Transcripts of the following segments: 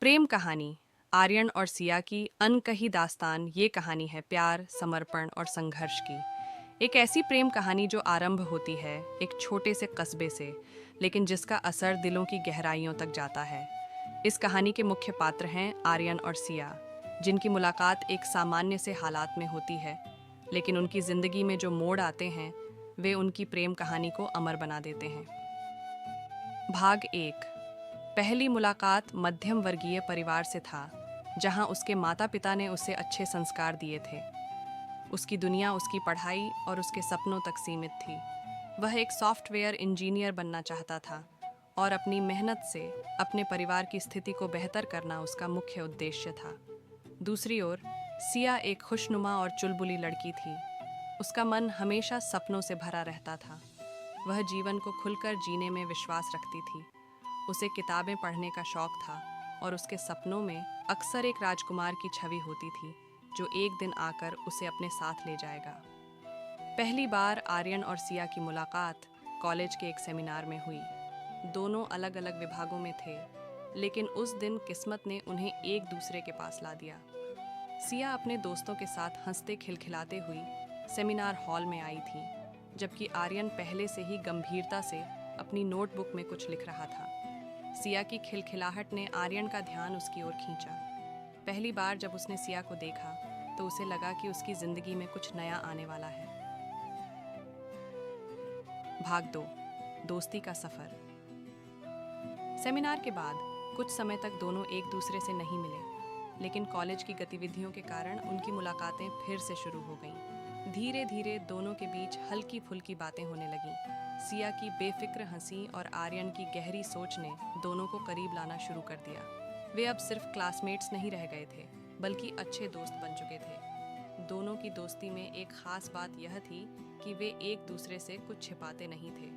प्रेम कहानी आर्यन और सिया की अनकही दास्तान। ये कहानी है प्यार, समर्पण और संघर्ष की। एक ऐसी प्रेम कहानी जो आरंभ होती है एक छोटे से कस्बे से, लेकिन जिसका असर दिलों की गहराइयों तक जाता है। इस कहानी के मुख्य पात्र हैं आर्यन और सिया, जिनकी मुलाकात एक सामान्य से हालात में होती है, लेकिन उनकी जिंदगी में जो मोड़ आते हैं वे उनकी प्रेम कहानी को अमर बना देते हैं। भाग एक। पहली मुलाकात मध्यम वर्गीय परिवार से था, जहां उसके माता पिता ने उसे अच्छे संस्कार दिए थे। उसकी दुनिया उसकी पढ़ाई और उसके सपनों तक सीमित थी। वह एक सॉफ्टवेयर इंजीनियर बनना चाहता था और अपनी मेहनत से अपने परिवार की स्थिति को बेहतर करना उसका मुख्य उद्देश्य था। दूसरी ओर सिया एक खुशनुमा और चुलबुली लड़की थी। उसका मन हमेशा सपनों से भरा रहता था। वह जीवन को खुलकर जीने में विश्वास रखती थी। उसे किताबें पढ़ने का शौक था और उसके सपनों में अक्सर एक राजकुमार की छवि होती थी जो एक दिन आकर उसे अपने साथ ले जाएगा। पहली बार आर्यन और सिया की मुलाकात कॉलेज के एक सेमिनार में हुई। दोनों अलग अलग विभागों में थे, लेकिन उस दिन किस्मत ने उन्हें एक दूसरे के पास ला दिया। सिया अपने दोस्तों के साथ हंसते खिलखिलाते हुई सेमिनार हॉल में आई थी, जबकि आर्यन पहले से ही गंभीरता से अपनी नोटबुक में कुछ लिख रहा था। सिया की खिलखिलाहट ने आर्यन का ध्यान उसकी ओर खींचा। पहली बार जब उसने सिया को देखा तो उसे लगा कि उसकी जिंदगी में कुछ नया आने वाला है। भाग दो। दोस्ती का सफर। सेमिनार के बाद कुछ समय तक दोनों एक दूसरे से नहीं मिले, लेकिन कॉलेज की गतिविधियों के कारण उनकी मुलाकातें फिर से शुरू हो गईं। धीरे धीरे दोनों के बीच हल्की फुल्की बातें होने लगीं। सिया की बेफिक्र हंसी और आर्यन की गहरी सोच ने दोनों को करीब लाना शुरू कर दिया। वे अब सिर्फ क्लासमेट्स नहीं रह गए थे, बल्कि अच्छे दोस्त बन चुके थे। दोनों की दोस्ती में एक खास बात यह थी कि वे एक दूसरे से कुछ छिपाते नहीं थे।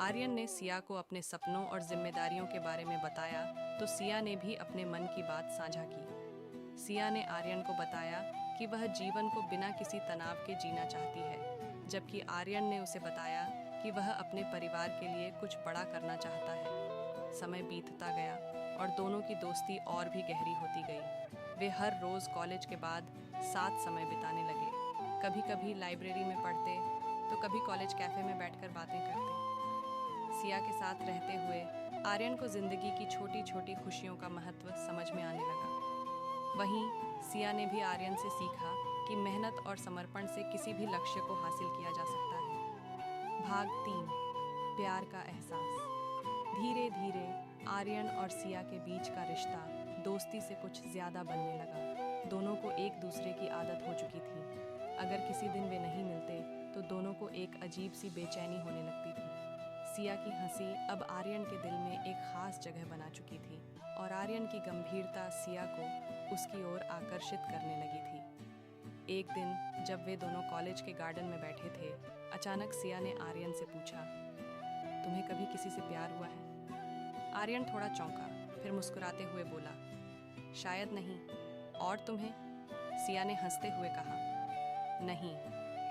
आर्यन ने सिया को अपने सपनों और जिम्मेदारियों के बारे में बताया, तो सिया ने भी अपने मन की बात साझा की। सिया ने आर्यन को बताया कि वह जीवन को बिना किसी तनाव के जीना चाहती है, जबकि आर्यन ने उसे बताया कि वह अपने परिवार के लिए कुछ बड़ा करना चाहता है। समय बीतता गया और दोनों की दोस्ती और भी गहरी होती गई। वे हर रोज कॉलेज के बाद साथ समय बिताने लगे। कभी कभी लाइब्रेरी में पढ़ते, तो कभी कॉलेज कैफे में बैठकर बातें करते। सिया के साथ रहते हुए आर्यन को जिंदगी की छोटी छोटी खुशियों का महत्व समझ में आने लगा। वहीं सिया ने भी आर्यन से सीखा कि मेहनत और समर्पण से किसी भी लक्ष्य को हासिल किया जा सकता है। भाग 3। प्यार का एहसास। धीरे धीरे आर्यन और सिया के बीच का रिश्ता दोस्ती से कुछ ज्यादा बनने लगा। दोनों को एक दूसरे की आदत हो चुकी थी। अगर किसी दिन वे नहीं मिलते तो दोनों को एक अजीब सी बेचैनी होने लगती थी। सिया की हंसी अब आर्यन के दिल में एक खास जगह बना चुकी थी और आर्यन की गंभीरता सिया को उसकी ओर आकर्षित करने लगी थी। एक दिन जब वे दोनों कॉलेज के गार्डन में बैठे थे, अचानक सिया ने आर्यन से पूछा, तुम्हें कभी किसी से प्यार हुआ है? आर्यन थोड़ा चौंका, फिर मुस्कुराते हुए बोला, शायद नहीं। और तुम्हें? सिया ने हंसते हुए कहा, नहीं,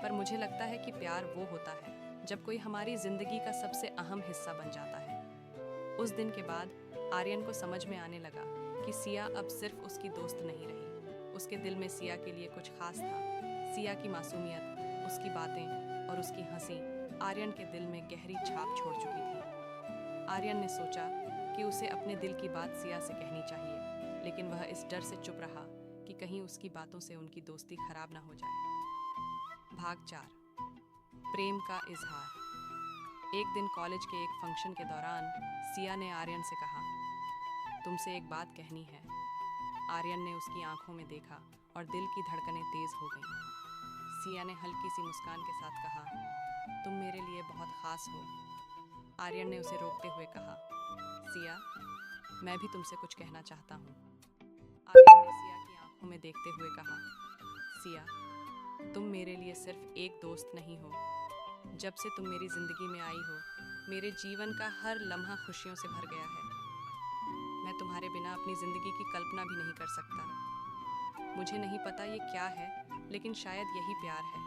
पर मुझे लगता है कि प्यार वो होता है जब कोई हमारी जिंदगी का सबसे अहम हिस्सा बन जाता है। उस दिन के बाद आर्यन को समझ में आने लगा कि सिया अब सिर्फ उसकी दोस्त नहीं रही। उसके दिल में सिया के लिए कुछ खास था। सिया की मासूमियत, उसकी बातें और उसकी हंसी आर्यन के दिल में गहरी छाप छोड़ चुकी थी। आर्यन ने सोचा कि उसे अपने दिल की बात सिया से कहनी चाहिए, लेकिन वह इस डर से चुप रहा कि कहीं उसकी बातों से उनकी दोस्ती खराब ना हो जाए। भाग 4। प्रेम का इजहार। एक दिन कॉलेज के एक फंक्शन के दौरान सिया ने आर्यन से कहा, तुमसे एक बात कहनी है। आर्यन ने उसकी आंखों में देखा और दिल की धड़कनें तेज हो गईं। सिया ने हल्की सी मुस्कान के साथ कहा, तुम मेरे लिए बहुत खास हो। आर्यन ने उसे रोकते हुए कहा, सिया, मैं भी तुमसे कुछ कहना चाहता हूँ। आर्यन ने सिया की आंखों में देखते हुए कहा, सिया, तुम मेरे लिए सिर्फ एक दोस्त नहीं हो। जब से तुम मेरी जिंदगी में आई हो, मेरे जीवन का हर लम्हा खुशियों से भर गया है। मैं तुम्हारे बिना अपनी जिंदगी की कल्पना भी नहीं कर सकता। मुझे नहीं पता ये क्या है, लेकिन शायद यही प्यार है।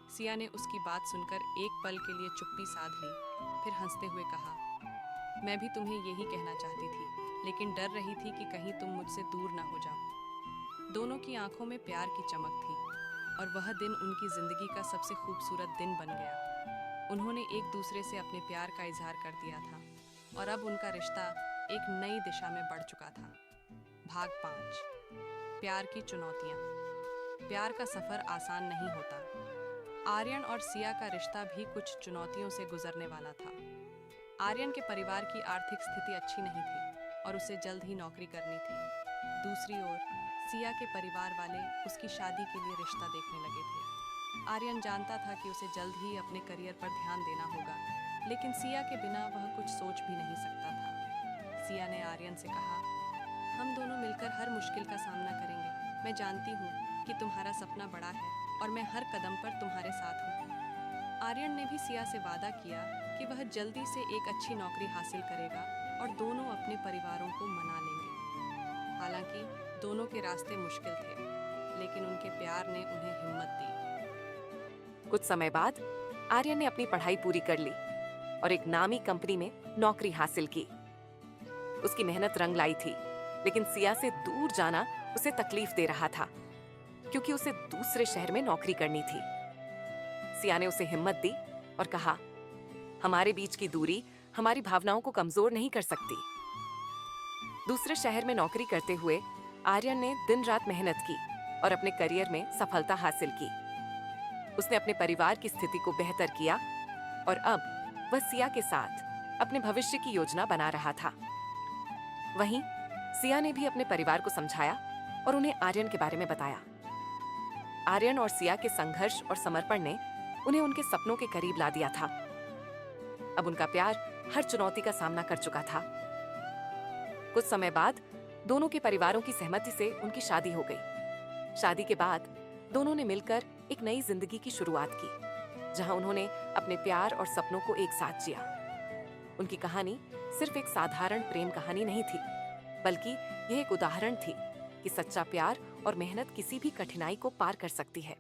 सिया ने उसकी बात सुनकर एक पल के लिए चुप्पी साध ली, फिर हंसते हुए कहा, मैं भी तुम्हें यही कहना चाहती थी, लेकिन डर रही थी कि कहीं तुम मुझसे दूर ना हो जाओ। दोनों की आंखों में प्यार की चमक थी और वह दिन उनकी जिंदगी का सबसे खूबसूरत दिन बन गया। उन्होंने एक दूसरे से अपने प्यार का इजहार कर दिया था और अब उनका रिश्ता एक नई दिशा में बढ़ चुका था। भाग 5, प्यार की चुनौतियां। प्यार का सफर आसान नहीं होता। आर्यन और सिया का रिश्ता भी कुछ चुनौतियों से गुजरने वाला था। आर्यन के परिवार की आर्थिक स्थिति अच्छी नहीं थी और उसे जल्द ही नौकरी करनी थी। दूसरी ओर सिया के परिवार वाले उसकी शादी के लिए रिश्ता देखने लगे थे। आर्यन जानता था कि उसे जल्द ही अपने करियर पर ध्यान देना होगा, लेकिन सिया के बिना वह कुछ सोच भी नहीं सकता था। सिया ने आर्यन से कहा, हम दोनों मिलकर हर मुश्किल का सामना करेंगे। मैं जानती हूँ कि तुम्हारा सपना बड़ा है और मैं हर कदम पर तुम्हारे साथ हूँ। आर्यन ने भी सिया से वादा किया कि वह जल्दी से एक अच्छी नौकरी हासिल करेगा और दोनों अपने परिवारों को मना लेंगे। हालांकि दोनों के रास्ते मुश्किल थे, लेकिन उनके प्यार ने उन्हें हिम्मत दी। कुछ समय बाद आर्यन ने अपनी पढ़ाई पूरी कर ली और एक नामी कंपनी में नौकरी हासिल की। उसकी मेहनत रंग लाई थी, लेकिन सिया से दूर जाना उसे तकलीफ दे रहा था, क्योंकि उसे दूसरे शहर में नौकरी करनी थी। सिया ने उसे हिम्मत दी और कहा, हमारे बीच की दूरी हमारी भावनाओं को कमजोर नहीं कर सकती। दूसरे शहर में नौकरी करते हुए आर्यन ने दिन रात मेहनत की और अपने करियर में सफलता हासिल की। उसने अपने परिवार की स्थिति को बेहतर किया और अब वह सिया के साथ अपने भविष्य की योजना बना रहा था। वहीं सिया ने भी अपने परिवार को समझाया और उन्हें आर्यन के बारे में बताया। आर्यन और सिया के संघर्ष और समर्पण ने उन्हें उनके सपनों के करीब ला दिया था। अब उनका प्यार हर चुनौती का सामना कर चुका था। कुछ समय बाद दोनों के परिवारों की सहमति से उनकी शादी हो गई। शादी के बाद दोनों ने मिलकर एक नई जिंदगी की शुरुआत की, जहां उन्होंने अपने प्यार और सपनों को एक साथ जिया। उनकी कहानी सिर्फ एक साधारण प्रेम कहानी नहीं थी, बल्कि यह एक उदाहरण थी कि सच्चा प्यार और मेहनत किसी भी कठिनाई को पार कर सकती है।